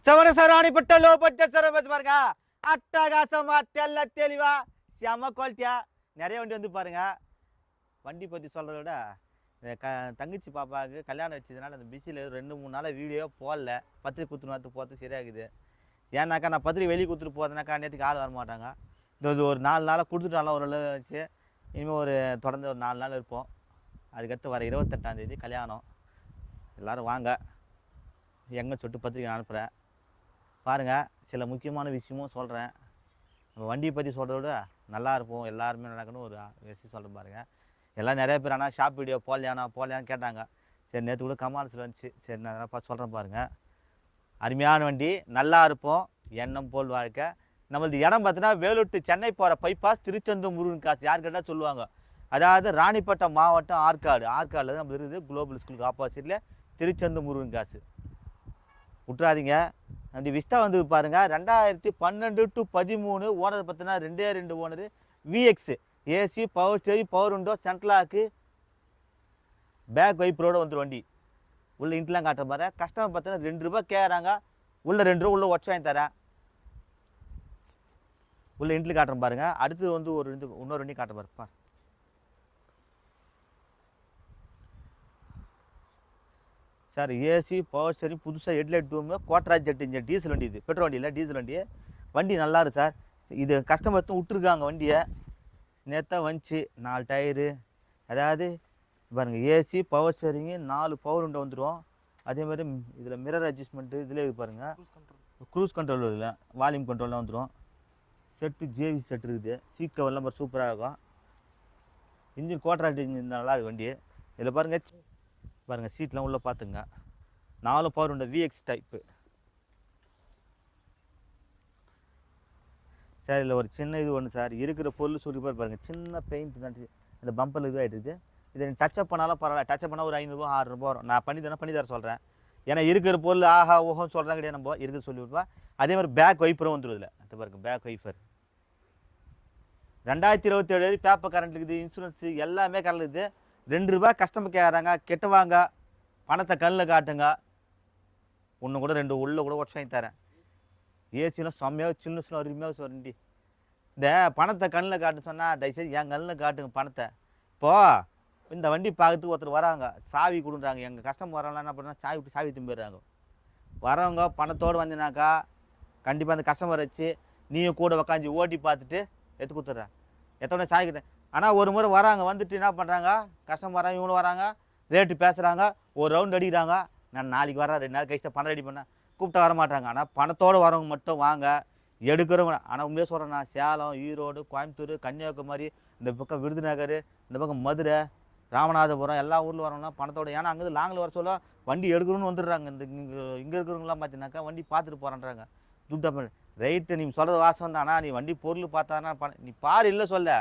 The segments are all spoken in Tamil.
சவணசராணிப்பட்ட லோ பட்ஜெட் சர்வீஸ் பாருங்க. அட்டகாசமா தெல்ல தெளிவா செம குவாலிட்டியா நிறைய வண்டி வந்து பாருங்க. வண்டி பற்றி சொல்கிறத விட தங்கச்சி பாப்பாவுக்கு கல்யாணம் வச்சதுனால அந்த பிஸியில் 2-3 நாளாக வீடியோ போடல. பத்திரிக்கை குத்துன்னு வந்து போகிறது சரியாகுது. ஏன்னாக்கா நான் பத்திரிக்கை வெளியே கொடுத்துட்டு போகிறதுனாக்கா நேற்றுக்கு ஆள் வரமாட்டாங்க. இது ஒரு 4 நாளாக கொடுத்துட்டாலும் ஒரு வச்சு இனிமேல் ஒரு தொடர்ந்து ஒரு 4 நாள் இருப்போம். அதுக்கடுத்து வர 28ஆம் தேதி கல்யாணம். எல்லோரும் வாங்க எங்கே சொல்லிட்டு பத்திரிக்கை அனுப்புகிறேன் பாருங்கள். சில முக்கியமான விஷயமும் சொல்கிறேன். நம்ம வண்டியை பற்றி சொல்கிறத விட நல்லா இருப்போம், எல்லாருமே நடக்கணும் ஒரு விஷயம் சொல்கிறேன் பாருங்கள். எல்லாம் நிறைய பேர் ஆனால் ஷாப் வீடியோ போடலையான்னு கேட்டாங்க. சரி நேற்று கூட கமால்ஸில் வந்துச்சு. சரி நான் பார்த்து சொல்கிறேன் பாருங்கள். அருமையான வண்டி, நல்லா இருப்போம், எண்ணம் போல் வாழ்க்கை. நம்மளது இடம் பார்த்தீங்கன்னா வேலூர் டு சென்னை போகிற பைபாஸ் திருச்செந்தூர் முருகன் காசு யார் கேட்டால் சொல்லுவாங்க. அதாவது ராணிப்பட்டம் மாவட்டம் ஆற்காடில் நம்ம இருக்குது. குளோபல் ஸ்கூலுக்கு ஆப்போசிட்டில் திருச்செந்தூர் முருகன் காசு விட்டுறாதீங்க. அந்த விஸ்டா வந்து பாருங்கள் 2012 to 13 ஓனர் பார்த்தீங்கன்னா 2 owner. VX AC power steering power window central lock back வைப்பரோடு வந்துடும் வண்டி. உள்ள இன்ட்லாம் காட்டுற பாரு. கஸ்டமர் பார்த்தீங்கன்னா 2 ரூபா கேட்குறாங்க. உள்ள 2 ரூபா உள்ள ஒட்ச வாங்கி தரேன். உள்ள இன்ட்லு காட்டுறேன் பாருங்க. அடுத்து வந்து இன்னொரு வண்டி காட்டுற பாருப்பா. சார் ஏசி பவர் ஸ்டேரிங் புதுசாக ஹெட்லைட் டூமு கோட்ராஜ் ஜெட் இன்ஜின் டீசல் வண்டி. இது பெட்ரோல் வண்டி இல்லை, டீசல் வண்டி. வண்டி நல்லா இருக்கு சார். இது கஸ்டமர்த்தும் விட்டுருக்காங்க வண்டியை. நேற்று வந்துச்சு 4 டயரு. அதாவது பாருங்கள் AC power steering 4 power window வந்துடும். அதேமாதிரி இதில் மிரர் அட்ஜஸ்ட்மெண்ட்டு இதில் இது பாருங்கள். க்ரூஸ் கண்ட்ரோல் இதில் வால்யூம் கண்ட்ரோல்லாம் வந்துடும். செட்டு ஜேவி செட் இருக்குது. சீட் கவர்லாம் சூப்பராக இருக்கும். இன்ஜின் கோட்ராஜ் இன்ஜின் நல்லா இருக்குது வண்டி. இதில் பாருங்கள் சீட்லாம் உள்ளே பார்த்துங்க. 4 power window VX type. Sir இதில் ஒரு சின்ன இது ஒன்று சார். இருக்கிற பொருள் சொல்லி பாருங்கள். சின்ன பெயிண்ட் தான் இந்த பம்பரில் இது ஆகிடுது. இதை டச்சப் பண்ணாலும் பரவாயில்ல. டச்சப் பண்ணால் ஒரு 500 600 வரும். நான் பண்ணி தர சொல்கிறேன். ஏன்னா இருக்கிற பொருள் ஆஹா ஓஹோன்னு சொல்கிறாங்க கிடையாது. நம்ம இருக்கிற சொல்லி விடுவா. அதே மாதிரி பேக் வைப்பரும் வந்துடும். இதில் அது பாருங்க பேக் வைப்பர். 2027 பேப்பர் கரண்ட் இருக்குது. இன்சூரன்ஸு எல்லாமே கரண்ட் இருக்குது. 2 ரூபா கஸ்டமர் கேட்குறாங்க. கெட்டுவாங்க, பணத்தை கண்ணில் காட்டுங்க. ஒன்று கூட 2 உள்ள கூட ஒட்ச வாங்கி தரேன். ஏசிலாம் செம்மையாக சின்னசுலாம் அருமையாக சொல்லி இந்த பணத்தை கண்ணில் காட்டு சொன்னால் தயவுசெய்து என் கண்ணில் காட்டுங்க பணத்தை. இப்போது இந்த வண்டி பார்க்கறதுக்கு ஒருத்தர் வராங்க, சாவி கொடுக்குறாங்க. எங்கள் கஸ்டமர் வரவங்களாம் என்ன பண்ணுறாங்க, சாவி திரும்பிடுறாங்க. வரவங்க பணத்தோடு வந்தினாக்கா கண்டிப்பாக அந்த கஸ்டமர் வச்சு நீயும் கூட உக்காந்து ஓட்டி பார்த்துட்டு எடுத்து கொடுத்துட்றேன். எத்தனை சாவி கிட்ட. ஆனால் ஒரு முறை வராங்க, வந்துட்டு என்ன பண்ணுறாங்க, கஸ்டமர் வராங்க, இவங்களும் வராங்க, ரேட்டு பேசுகிறாங்க, ஒரு ரவுண்ட் அடிக்கிறாங்க. நான் நாளைக்கு வரேன், 2 நாள் கழிச்சு பணம் ரெடி பண்ணேன், கூப்பிட்டா வர மாட்டாங்க. ஆனால் பணத்தோடு வரவங்க மட்டும் வாங்க எடுக்கிறவங்க. ஆனால் உண்மையாக சொல்கிறேன், நான் சேலம், ஈரோடு, கோயம்புத்தூர், கன்னியாகுமரி, இந்த பக்கம் விருதுநகர், இந்த பக்கம் மதுரை, ராமநாதபுரம் எல்லா ஊரில் வரவங்கன்னா பணத்தோடு. ஏன்னா அங்கேருந்து லாங்கில் வர சொல்ல வண்டி எடுக்கணும்னு வந்துடுறாங்க. இங்கே இருக்கிறவங்களாம் பார்த்தீங்கன்னாக்கா வண்டி பார்த்துட்டு போகிறேன்றாங்க. துட்டா ரைட்டு நீ சொல்கிறது வாசம் தானா. நீ வண்டி பொருள் பார்த்தானா நீ பாரு இல்லை சொல்ல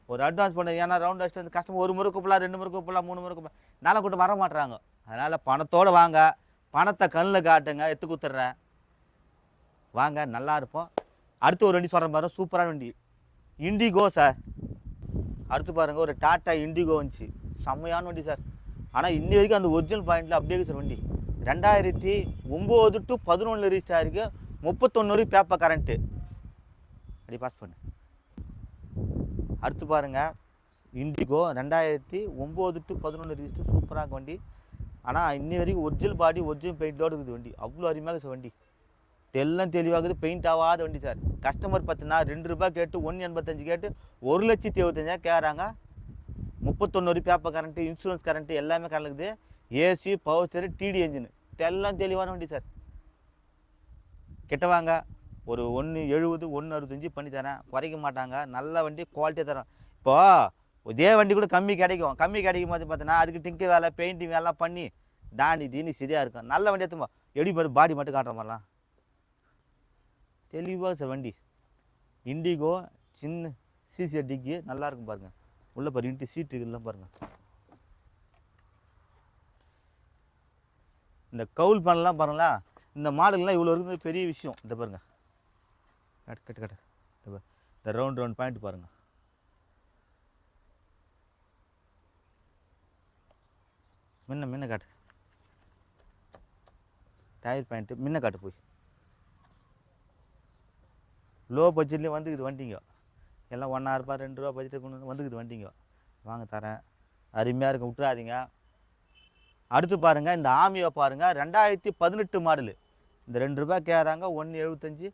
ஒரு அட்வான்ஸ் பண்ணு. ஏன்னா ரவுண்ட் அடிச்சுட்டு வந்து கஸ்டமர் 1 முறை கூப்பிடலாம், 2 முறை கூப்பிடலாம், 3 முறை கூப்பிடலாம், நாளை கூட்டம் வர மாட்டுறாங்க. அதனால் பணத்தோடு வாங்க, பணத்தை கண்ணில் காட்டுங்க, எடுத்து கொடுத்துட்றேன் வாங்க, நல்லா இருப்போம். அடுத்து ஒரு வண்டி சொல்கிற மாதிரி சூப்பரான வண்டி இண்டிகோ சார். அடுத்து பாருங்கள் ஒரு டாட்டா இண்டிகோ வந்துச்சு, செம்மையான வண்டி சார். ஆனால் இன்னி வரைக்கும் அந்த ஒரிஜினல் பாயிண்டில் அப்படியே சார் வண்டி. 2009 to 11 ரீச் ஆகிருக்கு. 31 பேப்பர் கரண்ட்டு அப்படி பாஸ் பண்ணு. அடுத்து பாருங்கள் இண்டிகோ 2009 to 11 ரிஜிஸ்டர், சூப்பராக வண்டி. ஆனால் இன்னி வரைக்கும் ஒரிஜினல் பாடி ஒரிஜினல் பெயிண்டோடு இருக்குது வண்டி. அவ்வளோ அருமையாக சார் வண்டி. தெல்லாம் தெளிவாகுது, பெயிண்ட் ஆகாத வண்டி சார். கஸ்டமர் பார்த்தினா 2 ரூபா கேட்டு 185 கேட்டு 1,75,000 கேட்குறாங்க. 31 பேப்பர் கரண்ட்டு, இன்சூரன்ஸ் கரண்ட்டு எல்லாமே கலக்குது. AC power steering DD engine தெல்லாம் தெளிவான வண்டி சார். கிட்ட வாங்க, ஒரு 170 165 பண்ணி தரேன், குறைக்க மாட்டாங்க. நல்ல வண்டி, குவாலிட்டியாக தரேன். இப்போது இதே வண்டி கூட கம்மி கிடைக்கும் போது பார்த்தீங்கன்னா அதுக்கு டிங்கு வேலை பெயிண்டிங் வேலை பண்ணி தாண்டி தீனி சரியாக இருக்கும். நல்ல வண்டி எடுத்துமா எப்படி பாரு, பாடி மட்டும் காட்டுற மாதிரிலாம் தெளிவாக சார் வண்டி. இண்டிகோ சின்ன சிசி டிக்கி நல்லா இருக்கும் பாருங்கள். உள்ள பாரு இன்ட்டு சீட்டு இதெல்லாம் பாருங்கள். இந்த கவுல் பண்ணலாம் பாருங்களா. இந்த மாடல்லாம் இவ்வளோ இருக்குது பெரிய விஷயம். இந்த பாருங்கள் கட்டு இந்த ரவுண்ட் பாயிண்ட் பாருங்கள். முன்ன காட்டு டயர் பாயிண்ட்டு முன்ன காட்டு போய் லோ பட்ஜெட்லேயும் வந்துக்குது வண்டிங்க. எல்லாம் ₹1,000 ₹2 பட்ஜெட்டு கொண்டு வந்துக்குது வண்டிங்க. வாங்க தரேன், அருமையாக இருக்கும், விட்டுறாதீங்க. அடுத்து பாருங்கள், இந்த ஆமியோ பாருங்கள், 2018 மாடலு. இந்த ₹2 கேட்குறாங்க. 1,75,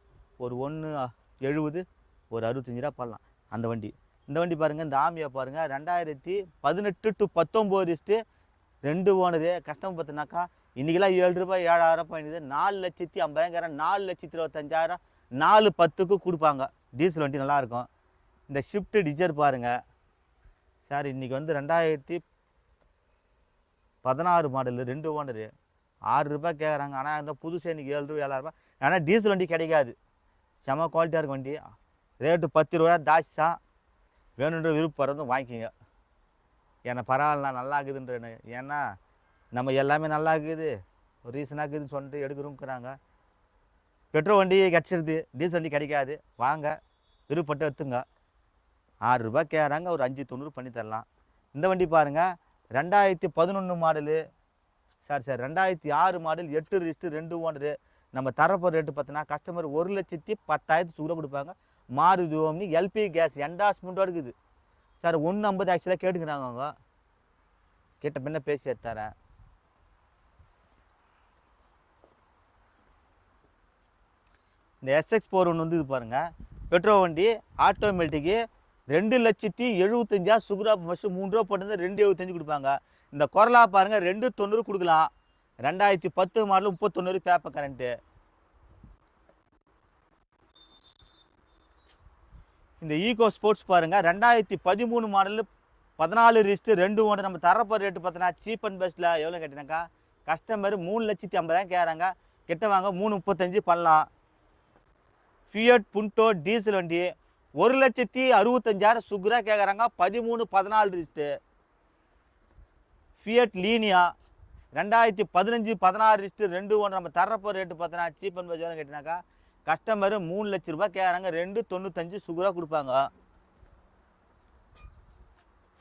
ஒரு 1,70, ஒரு ₹65 பண்ணலாம் அந்த வண்டி. இந்த வண்டி பாருங்கள், இந்த ஆமியோ பாருங்கள், 2018 to 19 2 ஓனரு. கஸ்டமர் பார்த்தினாக்கா இன்றைக்கெல்லாம் ₹7 7,000 பண்ணிது. 4,50,000, 4,25,000, 4,10க்கு கொடுப்பாங்க. டீசல் வண்டி நல்லாயிருக்கும். இந்த ஷிஃப்ட் டிசைர் பாருங்கள் சார், இன்றைக்கி வந்து 2016 மாடலு, 2 ஓனரு, ₹6 கேட்குறாங்க. ஆனால் இந்த புதுசு இன்றைக்கி ₹7 7,000. ஆனால் டீசல் வண்டி கிடைக்காது. செம குவாலிட்டியாக இருக்கும் வண்டி. ரேட்டு ₹10 தாட்சி தான். வேணுன்ற விருப்பம் வாங்கிக்கிங்க. ஏன்னா பரவாயில்ல, நல்லா இருக்குதுன்றேன்னு. ஏன்னா நம்ம எல்லாமே நல்லா இருக்குது, ஒரு ரீசனாக இருக்குதுன்னு சொல்லிட்டு எடுக்கிறோங்கிறாங்க. பெட்ரோல் வண்டி கிடச்சிருது, டீசல் வண்டி கிடைக்காது. வாங்க, விருப்பப்பட்டு எடுத்துங்க. ₹6 கேட்குறாங்க, ஒரு 5,90 பண்ணி தரலாம். இந்த வண்டி பாருங்கள், 2011 model. Sir 2006 model, 8 register, 2 owner. நம்ம தரப்போகிற ரேட்டு பார்த்தோன்னா கஸ்டமர் 1,10,000 சூறாக கொடுப்பாங்க. மாருதி ஓம்னி எல்பி கேஸ் என்டாஸ்மெண்ட்டோடு இருக்குது சார். 1,50 ஆக்சுவலாக கேட்டுக்கிறாங்க. அவங்க கேட்ட பின்ன பேசி எடுத்தாரேன். இந்த SX4 வந்து இது பாருங்கள், பெட்ரோல் வண்டி, ஆட்டோமேட்டிக்கு, 2,75,000 சுகுரா ஃபஸ்ட்டு ₹3 போட்டு 2,75 கொடுப்பாங்க. இந்த கொரலா பாருங்கள், 2,90 கொடுக்கலாம். 2010 மாடல், 31 பேப்பர் கரண்ட்டு. இந்த ஈகோ ஸ்போர்ட்ஸ் பாருங்கள், 2013 மாடலு, 14 ரிஜிஸ்டர், 2 ஓனர். நம்ம தரப்போ ரேட்டு பார்த்தோன்னா சீப் அண்ட் பெஸ்ட்டில் எவ்வளோ கேட்டினாக்கா கஸ்டமர் 3,50,000 கேட்குறாங்க. கிட்ட வாங்க 3,35 பண்ணலாம். ஃபியட் புண்டோ டீசல் வண்டி, 1,65,000 சுகுரா கேட்குறாங்க. 13 14 register. Fiat Linea 2015 16 register, 2 owner. நம்ம தரப்போ ரேட்டு பார்த்தோன்னா சீப் அண்ட் பெஸ்ட் எவ்வளோ கேட்டினாக்கா கஸ்டமர் ₹3,00,000 கேட்குறாங்க. 2,95 சுகுரா கொடுப்பாங்க.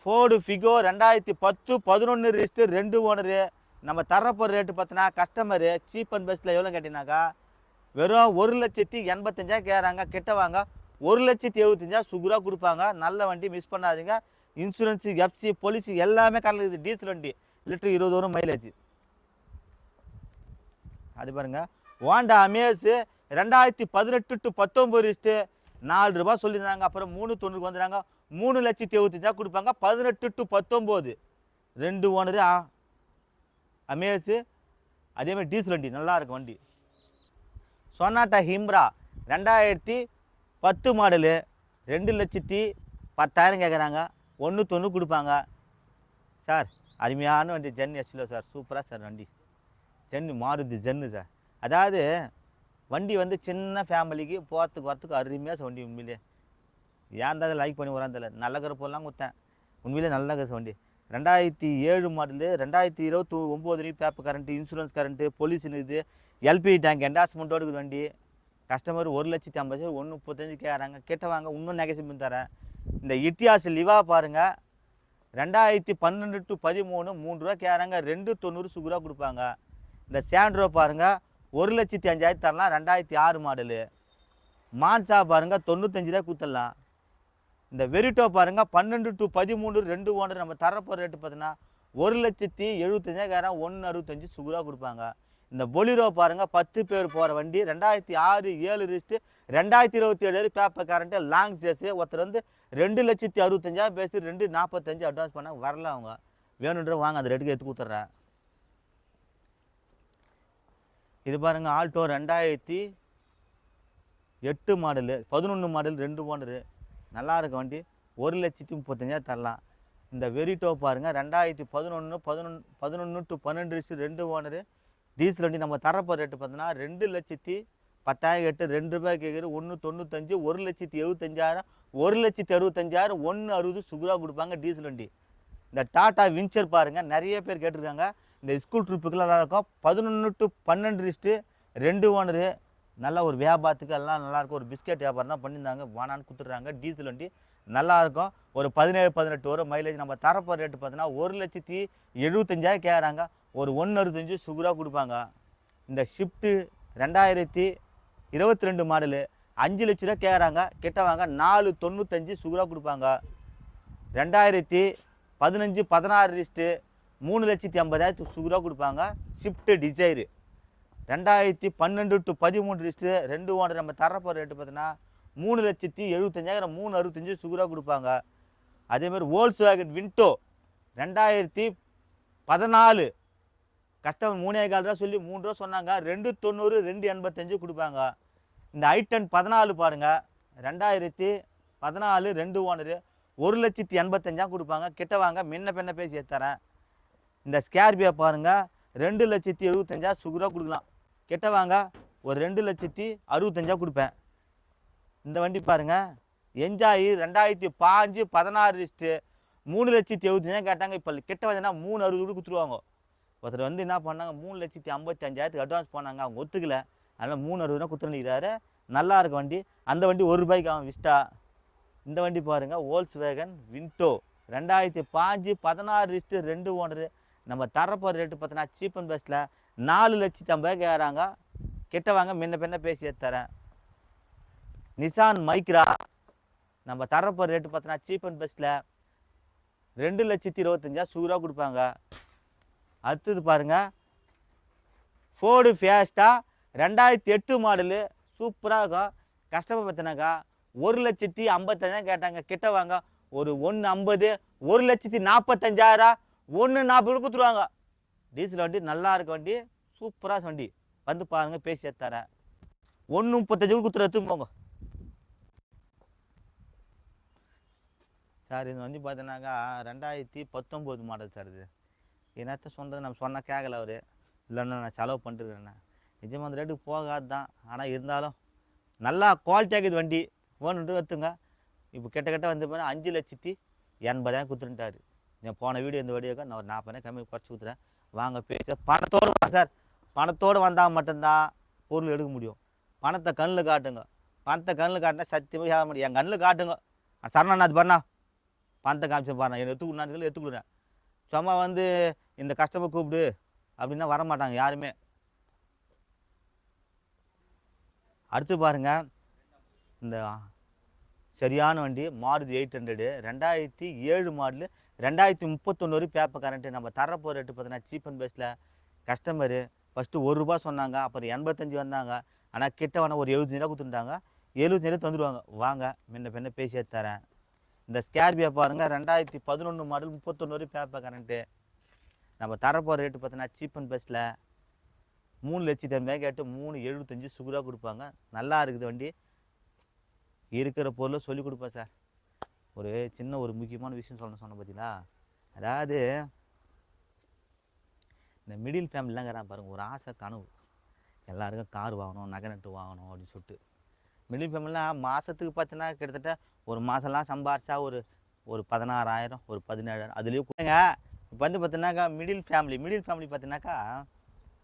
Ford Figo 2010 11 register, 2 owner. நம்ம தரப்போ ரேட்டு பார்த்தோன்னா கஸ்டமரு சீப் அண்ட் பெஸ்ட்டில் எவ்வளோ கேட்டினாக்கா வெறும் 1,85,000 கேட்குறாங்க. கிட்ட வாங்க 1,75,000 சுகுரா கொடுப்பாங்க. நல்ல வண்டி, மிஸ் பண்ணாதீங்க. இன்சூரன்ஸு, எஃப்சி, பொலிசி எல்லாமே கலக்குது. டீசல் வண்டி, லிட்டர் 20 வரும் மைலேஜ். அது பாருங்கள், ஹோண்டா அமேஸு 2018 to 19 ரிஜிஸ்டர், ₹4 சொல்லியிருந்தாங்க. அப்புறம் 3,90 வந்துடுறாங்க. 3,75,000 கொடுப்பாங்க. 18 to 19, 2 ஓனரு அமேஸு. அதேமாதிரி டீசல் வண்டி நல்லா இருக்கும் வண்டி. சொனாட்டா ஹிம்ரா 2010 மாடலு, 2,10,000 கேட்குறாங்க. 1,90 கொடுப்பாங்க. சார் அருமையான வண்டி, ஜென் எஸ்ல சார், சூப்பராக சார் வண்டி. Gen, Maruti gen sir. அதாவது வண்டி வந்து சின்ன ஃபேமிலிக்கு போகிறதுக்கு வரத்துக்கு அருமையாக சார் வண்டி. உண்மையிலே ஏன் தான் லைக் பண்ணி வரான்னு தெரியல. நல்ல கருப்பெல்லாம் கொடுத்தேன். உண்மையிலே நல்ல கரு வண்டி. 2007 model, 2029 paper current, insurance current, pollution, இது எல்பி டேங்க் என்டாஸ்மெண்ட்டோடு இருக்குது வண்டி. கஸ்டமர் 1,50,000, 1,35 கேட்குறாங்க. கிட்ட வாங்க, இன்னும் நெகசிவ் பண்ணி தரேன். இந்த இட்டியாஸ் லிவா பாருங்கள், 2012 to 13, ₹3 கேட்குறாங்க. 2,90 சுகுரா கொடுப்பாங்க. இந்த சாண்ட்ரோ பாருங்கள், 1,05,000 தரலாம். 2006 மாடலு. மான்சா பாருங்கள், 95 கொடுத்துடலாம். இந்த வெரிட்டோ பாருங்கள், 12 to 13, 2 ஓனர். நம்ம தரப்போ ரேட்டு பார்த்தீங்கன்னா 1,75,000, 1,65 சுகுரா கொடுப்பாங்க. இந்த பொலிரோ பாருங்கள், 10 பேர் போகிற வண்டி, 2006 7 register, 2027 paper current, long chase. ஒருத்தர் வந்து 2,65,000 பேசி 2,45 அட்வான்ஸ் பண்ணால் வரல. அவங்க வேணுன்ற வாங்க, அந்த ரேட்டுக்கு எடுத்து கொடுத்துட்றேன். இது பாருங்கள், ஆல்டோ 2008 மாடலு, 11 மாடல், 2 ஓனரு. நல்லா இருக்க வண்டி, 1,35,000 தரலாம். இந்த வெரிட்டோ பாருங்கள், 2011 11 to 12 ரிஜிஸ்டர், 2 ஓனரு. டீசல் வண்டி. நம்ம தரப்போ ரேட்டு பார்த்தோன்னா 2,10,000 கேட்டு ₹2 கேட்குறது. 1,95, 1,75,000, 1,65,000, 1,60 சுகுரா கொடுப்பாங்க. டீசல் வண்டி. இந்த டாட்டா வின்சர் பாருங்கள், நிறைய பேர் கேட்டிருக்காங்க. இந்த ஸ்கூல் ட்ரிப்புக்கெல்லாம் நல்லாயிருக்கும். 11 to 12 ரிஜிஸ்டர், 2 ஓனரு. நல்ல ஒரு வியாபாரத்துக்கு எல்லாம் நல்லாயிருக்கும். ஒரு பிஸ்கெட் வியாபாரம் தான் பண்ணியிருந்தாங்க, வானான்னு கொடுத்துட்றாங்க. டீசல் வண்டி நல்லாயிருக்கும். ஒரு 17 18 வரும் மைலேஜ். நம்ம தரப்போ ரேட்டு பார்த்தோன்னா 1,75,000 கேட்குறாங்க. ஒரு 1,65 சுகுரா கொடுப்பாங்க. இந்த ஷிஃப்ட்டு 2022 மாடலு, 5 லட்ச ரூபா கேட்குறாங்க, கிட்ட வாங்க 4,95 சுகுரா கொடுப்பாங்க. 2015 16 லிஸ்ட்டு 3,50,000 சுகுரா கொடுப்பாங்க. Shift Dzire 2012 to 13 list 2 owner நம்ம தரப்போகிற ரேட்டு பார்த்தீங்கன்னா 3,75,000 365 சுகுரா கொடுப்பாங்க. அதேமாதிரி வோல்க்ஸ்வேகன் விண்டோ 2014 கஸ்டமர் 3,4 ரூபா சொல்லி 3 ரூபா சொன்னாங்க, 2,90 2,85 கொடுப்பாங்க. இந்த i10 14 பாருங்க, 2014 2 ஓனரு 1,85,000 கொடுப்பாங்க. கிட்ட வாங்க முன்ன பின்ன பேசி தரேன். இந்த ஸ்கார்பியோ பாருங்க, 2,75,000 சுகுரா கொடுக்கலாம். கிட்ட வாங்க ஒரு 2,65,000 கொடுப்பேன். இந்த வண்டி பாருங்க, என்ஜாய் 2015 16 லிஸ்ட்டு 3,70,000 கேட்டாங்க. இப்போ கிட்ட வந்தீங்கன்னா 3,60 கொடுத்துருவாங்க. ஒருத்தர் வந்து என்ன பண்ணாங்க, 3,55,000 அட்வான்ஸ் பண்ணாங்க, அவங்க ஒத்துக்கல. அதனால் 3,60 கொடுத்துருக்கிறாரு. நல்லா இருக்கு வண்டி. அந்த வண்டி ₹1 அவன் விஸ்டா. இந்த வண்டி பாருங்க, வோல்க்ஸ்வேகன் விண்டோ 2015 16 லிஸ்ட்டு 2 ஓனரு நம்ம தரப்போகிற ரேட்டு பார்த்தீங்கன்னா சீப் அண்ட் பெஸ்ட்டில் 4,50,000 கேட்குறாங்க. கிட்ட வாங்க முன்ன பின்ன பேசி தரேன். நிசான் மைக்ரா நம்ம தரப்போகிற ரேட்டு பார்த்தீங்கன்னா சீப் அண்ட் பெஸ்ட்டில் 2,25,000 சுகுரா கொடுப்பாங்க. அடுத்தது பாருங்க, ஃபோர்டு ஃபியஸ்டா 2008 மாடலு சூப்பராக இருக்கும். கஸ்டமர் பார்த்தினாக்கா 1,50,000 கேட்டாங்க. கிட்ட வாங்க ஒரு 1,50 1,45,000 1,40 கொடுத்துருவாங்க. டீசல் வண்டி நல்லா இருக்க வண்டி, சூப்பராக வண்டி. வந்து பாருங்க பேசி தரேன். 1,35 கொடுத்துரு போங்க சார். இந்த வண்டி பார்த்தீங்கன்னாக்கா 2019 மாடல் சார். இது என்னத்த சொன்னது, நம்ம சொன்னால் கேட்கல அவர். இல்லைன்னா நான் செலவு பண்ணிட்டுருக்கேண்ணா. நிஜமாக அந்த ரேட்டுக்கு போகாது தான். ஆனால் இருந்தாலும் நல்லா குவாலிட்டியாக இது வண்டி. வேணுன்ட்டு எடுத்துங்க. இப்போ கிட்ட வந்து பார்த்தா 5,80,000 கொடுத்துட்டாரு. நான் போன வீடியோ இந்த வீடியோக்கு நான் ஒரு 40,000 கம்மி குறைச்சி கொடுத்துறேன். வாங்க பேச. பணத்தோடு வா சார். பணத்தோடு வந்தால் மட்டும்தான் பொருள் எடுக்க முடியும். பணத்தை கண்ணில் காட்டுங்க. பணத்தை கண்ணில் காட்டினா சத்தியமாக ஏக முடியும். என் கண்ணில் காட்டுங்க. சரணா அது பண்ணா பணத்தை காமிச்சு பாருண்ணா. என்னை எடுத்துக்கணும் எடுத்துக்கிடுறேன். சும்மா வந்து இந்த கஸ்டமர் கூப்பிடு அப்படின்னா வரமாட்டாங்க யாருமே. அடுத்து பாருங்க, இந்த சரியான வண்டி மாருதி 800 2007 மாடலு 2031 பேப்பர் கரண்ட்டு நம்ம தரப்போகிற ரேட்டு பார்த்தீங்கன்னா சீப் அண்ட் பெஸ்ட்டில். கஸ்டமரு ஃபஸ்ட்டு ₹1 சொன்னாங்க, அப்புறம் 85 வந்தாங்க. ஆனால் கிட்ட வேணால் ஒரு 75 கொடுத்துட்டாங்க. 75 தந்துடுவாங்க. வாங்க முன்ன பின்ன பேசி தரேன். இந்த ஸ்கார்பியோ பாருங்கள், 2011 மாடல் 31 பேப்பர் கரண்ட்டு நம்ம தரப்போகிற ரேட்டு பார்த்தீங்கன்னா சீப் அண்ட் பெஸ்ட்டில் 3,80,000 கேட்டு 3,75 சுகுரா கொடுப்பாங்க. நல்லா இருக்குது வண்டி. இருக்கிற பொருளை சொல்லிக் கொடுப்பேன் சார். ஒரு சின்ன ஒரு முக்கியமான விஷயம் சொன்ன பார்த்தீங்களா, அதாவது இந்த மிடில் ஃபேமிலிலாங்கிறான் பாருங்கள், ஒரு ஆசை கனவு எல்லாருக்கும் கார் வாங்கணும், நகை நட்டு வாங்கணும் அப்படின்னு சொல்லிட்டு. மிடில் ஃபேமிலிலாம் மாதத்துக்கு பார்த்தீங்கன்னா கிட்டத்தட்ட ஒரு மாதம்லாம் சம்பாரிச்சா ஒரு 16,000 ஒரு 17,000 அதுலேயும் கொடுங்க. இப்போ வந்து பார்த்தீங்கன்னாக்கா மிடில் ஃபேமிலி பார்த்தீங்கன்னாக்கா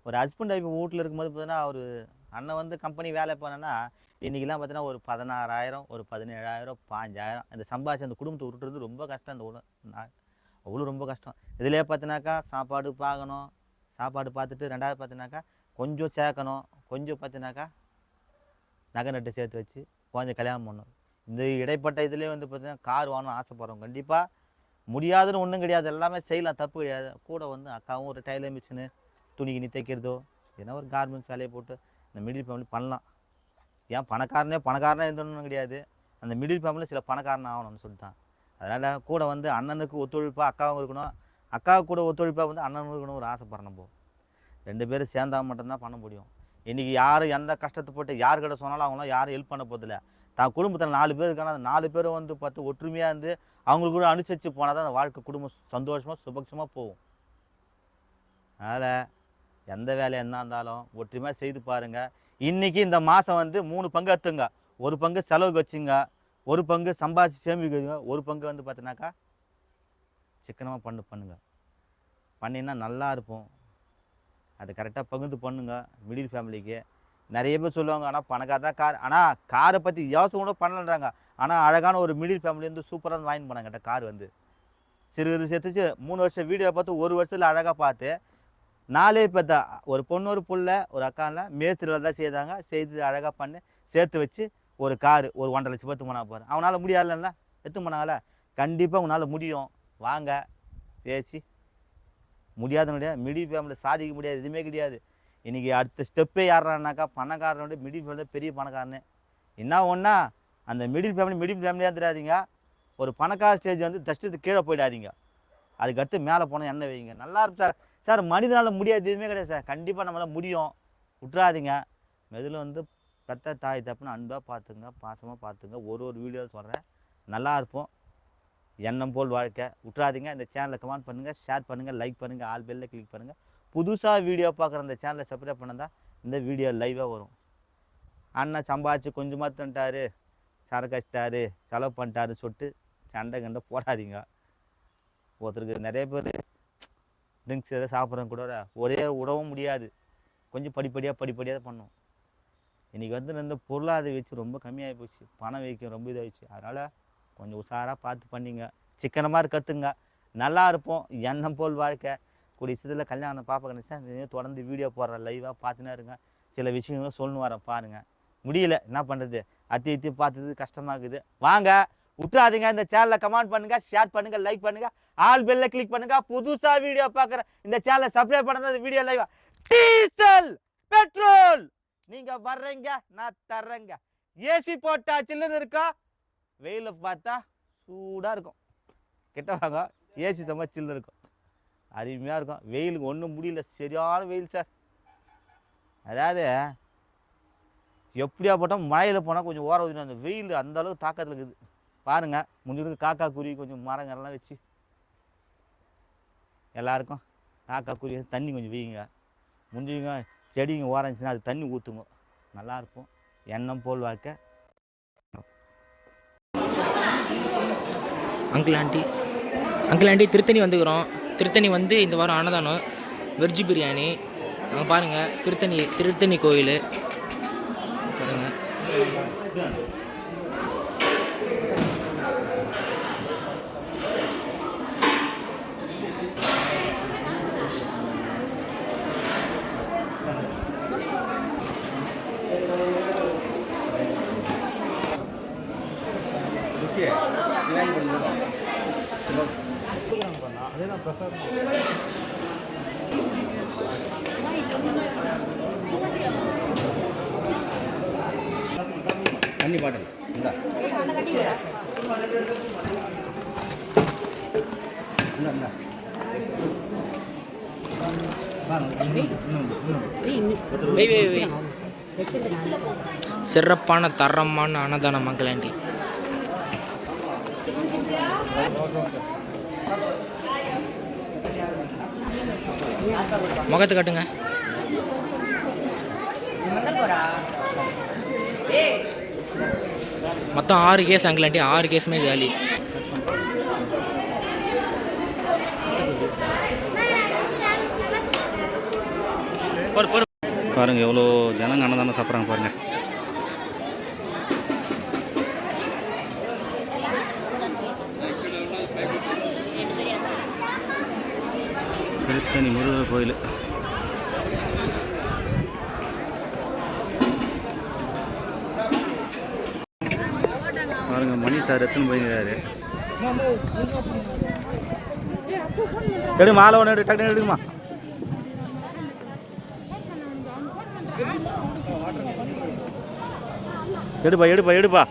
ஒரு ஹஸ்பண்ட் ஒய்ஃப் வீட்டில் இருக்கும்போது பார்த்தீங்கன்னா ஒரு அண்ணன் வந்து கம்பெனி வேலை போனேன்னா இன்றைக்கெலாம் பார்த்தீங்கன்னா ஒரு 16,000 ஒரு 17,000 5,000 இந்த சம்பாதிச்சு அந்த குடும்பத்தை விட்டுறது ரொம்ப கஷ்டம். அந்த அவ்வளோ ரொம்ப கஷ்டம். இதிலே பார்த்தினாக்கா சாப்பாடு பார்க்கணும், சாப்பாடு பார்த்துட்டு ரெண்டாவது பார்த்தினாக்கா கொஞ்சம் சேர்க்கணும், கொஞ்சம் பார்த்தினாக்கா நகை நட்டு சேர்த்து வச்சு குழந்தை கல்யாணம் பண்ணணும். இந்த இடைப்பட்ட இதுலேயே வந்து பார்த்திங்கன்னா கார் வாங்கணும் ஆசைப்படுறோம். கண்டிப்பாக முடியாதுன்னு ஒன்றும் கிடையாது, எல்லாமே செய்யலாம், தப்பு கிடையாது. கூட வந்து அக்காவும் ஒரு டைலர் மிஷினு துணி கிணி தைக்கிறதோ ஏன்னா ஒரு கார்மெண்ட்ஸ் வேலையை போட்டு இந்த மிடில் ஃபேமிலி பண்ணலாம். ஏன் பணக்காரனே இருந்தோன்னு கிடையாது, அந்த மிடில் ஃபேமிலியில் சில பணக்காரன் ஆகணும்னு சொல்லிட்டான். அதனால் கூட வந்து அண்ணனுக்கு ஒத்துழைப்பாக அக்காவும் இருக்கணும், அக்காவுக்கு கூட ஒத்துழைப்பாக வந்து அண்ணனும் இருக்கணும் ஒரு ஆசைப்படுறோம். நம்ம 2 பேரும் சேர்ந்தால் மட்டும்தான் பண்ண முடியும். இன்றைக்கி யார் எந்த கஷ்டத்தை போட்டு யார்கிட்ட சொன்னாலும் அவங்களாம் யாரும் ஹெல்ப் பண்ண போதில்லை. தான் குடும்பத்தில் 4 பேர் இருக்காங்க, அந்த 4 பேரும் வந்து பார்த்து ஒற்றுமையாக இருந்து அவங்களுக்கு கூட அனுசரித்து போனால் தான் அந்த வாழ்க்கை குடும்பம் சந்தோஷமாக சுபக்ஷமாக போகும். அதனால் எந்த வேலை என்ன இருந்தாலும் ஒற்றுமையாக செய்து பாருங்கள். இன்றைக்கி இந்த மாதம் வந்து 3 பங்கு எடுத்துங்க. ஒரு பங்கு செலவுக்கு வச்சுங்க, ஒரு பங்கு சம்பாதிச்சு சேமிக்குங்க, ஒரு பங்கு வந்து பார்த்தினாக்கா சிக்கனமாக பண்ணுங்க. பண்ணினா நல்லா இருப்போம். அது கரெக்டாக பகிர்ந்து பண்ணுங்க மிடில் ஃபேமிலிக்கு. நிறைய பேர் சொல்லுவாங்க ஆனால் பணக்கார தான் கார், ஆனால் காரை பற்றி யோசனை கூட பண்ணலன்றாங்க. ஆனால் அழகான ஒரு மிடில் ஃபேமிலி வந்து சூப்பராக வாங்கி போனாங்க கேட்ட கார் வந்து சிறு சேர்த்துச்சு 3 வருஷம் வீடியோ பார்த்து 1 வருஷத்தில் அழகாக பார்த்து 4 பேர் தான், ஒரு பொண்ணு ஒரு புள்ள ஒரு அக்காவில் மேஸ்திரி தான் செய்தாங்க. செய்து அழகாக பண்ணி சேர்த்து வச்சு ஒரு காரு ஒரு 1.5 லட்சம் எடுத்து போனா பாரு, அவனால் முடியாதுல்ல, எடுத்து போனாங்கள. கண்டிப்பாக உங்களால் முடியும், வாங்க பேசி. முடியாதுன்னு மிடில் ஃபேமிலியில் சாதிக்க முடியாது, எதுவுமே கிடையாது. இன்றைக்கி அடுத்த ஸ்டெப்பே யாருனாக்கா பணக்காரனோட மிடில் ஃபேமிலியில் பெரிய பணக்காரனு. என்ன ஒன்றா அந்த மிடில் ஃபேமிலியாக தெரியாதீங்க. ஒரு பணக்கார ஸ்டேஜ் வந்து தஷ்டத்துக்கு கீழே போயிடாதீங்க. அதுக்கடுத்து மேலே போனால் என்ன வைங்க. நல்லா இருக்கும் சார். சார் மனிதனால் முடியாது எதுவுமே கிடையாது சார். கண்டிப்பாக நம்மளால் முடியும், விட்டுறாதீங்க. மெதில் வந்து பெத்த தாய் தப்புன்னு அன்பாக பார்த்துங்க, பாசமாக பார்த்துங்க. ஒரு வீடியோவில் சொல்கிறேன், நல்லா இருப்போம். எண்ணம் போல் வாழ்க்கை. விட்டுறாதீங்க. இந்த சேனலை கமெண்ட் பண்ணுங்கள், ஷேர் பண்ணுங்கள், லைக் பண்ணுங்கள், ஆல் பெல்லில் கிளிக் பண்ணுங்கள். புதுசாக வீடியோ பார்க்குற இந்த சேனலை சப்ஸ்கிரைப் பண்ணால் இந்த வீடியோ லைவாக வரும். அண்ணன் சம்பாதிச்சு கொஞ்சமாக தந்துட்டாரு, சரக்கு அடிச்சிட்டாரு, செலவு பண்ணிட்டாருன்னு சொல்லிட்டு சண்டை கண்டை போடாதீங்க. ஒருத்தருக்கு நிறைய பேர் ட்ரிங்க்ஸ் எதாவது சாப்பிட்றவங்க கூட ஒரே விடவும் முடியாது. கொஞ்சம் படிப்படியாக பண்ணும். இன்றைக்கி வந்து இந்த பொருளாதார வச்சு ரொம்ப கம்மியாகி போச்சு, பணம் வைக்க ரொம்ப இதாகிடுச்சு. அதனால் கொஞ்சம் உஷாராக பார்த்து பண்ணிங்க, சிக்கனமாக கற்றுங்க. நல்லா இருப்போம். எண்ணம் போல் வாழ்க்கை. கூடிய சீக்கிரத்தில் கல்யாணம் பாப்பா கணிச்சா தொடர்ந்து வீடியோ போடுறேன், லைவாக பார்த்துனே இருங்க. சில விஷயங்களும் சொல்லணும் வரேன் பாருங்கள். முடியல, என்ன பண்ணுறது, அத்தி பார்த்தது கஷ்டமாக இருக்குது. வாங்க, விட்டுறாதீங்க. இந்த சேனலை கமெண்ட் பண்ணுங்கள், ஷேர் பண்ணுங்கள், லைக் பண்ணுங்கள், ஆல் பெல்ல கிளிக் பண்ணுங்கள். புதுசாக வீடியோ பார்க்குற இந்த சேனலை சப்ஸ்கிரைப் பண்ணது வீடியோ லைவாக. டீசல் பெட்ரோல் நீங்கள் வர்றீங்க, நான் தர்றேங்க. ஏசி போட்டா சில்லுன்னு இருக்கா, வெயில பார்த்தா சூடாக இருக்கும். கிட்ட வாங்க, ஏசி செம்ம சில்லுன்னு இருக்கும், அருமையாக இருக்கும். வெயிலுக்கு ஒன்றும் முடியல, சரியான வெயில் சார். அதாவது எப்படியா போட்டால் மழையில் போனால் கொஞ்சம் ஓர ஊதினா, அந்த வெயில் அந்த அளவுக்கு தாக்கத்தில் இருக்குது பாருங்கள். முடிஞ்சதுக்கு காக்கா குருவி கொஞ்சம் மரங்கள்லாம் வச்சு எல்லாருக்கும் காக்கா குருவி தண்ணி கொஞ்சம் வையுங்க. முடிஞ்சுங்க செடிங்க ஓரஞ்சுன்னா அது தண்ணி ஊற்றுங்க, நல்லாயிருக்கும். எண்ணம் போல் வாழ்க்கை. அங்கிள் ஆண்டி திருத்தணி வந்துக்கிறோம். திருத்தணி வந்து இந்த வாரம் அன்னதானம், வெஜ்ஜு பிரியாணி. அங்கே பாருங்கள், திருத்தணி கோயில் பாருங்கள். தண்ணி பாட்டில் இந்தா சிறப்பான தரமான அன்னதானம் அங்கிள் ஆண்டி. முகத்தை காட்டுங்க. மொத்தம் 6 கேஸ் அங்கிள் ஆண்டி, 6 கேஸுமே காலி. பாருங்க எவ்வளோ ஜனங்க அன்னதானம் சாப்பிட்றாங்க பாருங்க. திருத்தணி முருகர் கோயில். பாருங்க மணி சார் எத்தனை போயிருக்கிறாரு. எடு மாலை ஒன்று எடு, டக்குனு எடுக்குமா. எடுப்பா.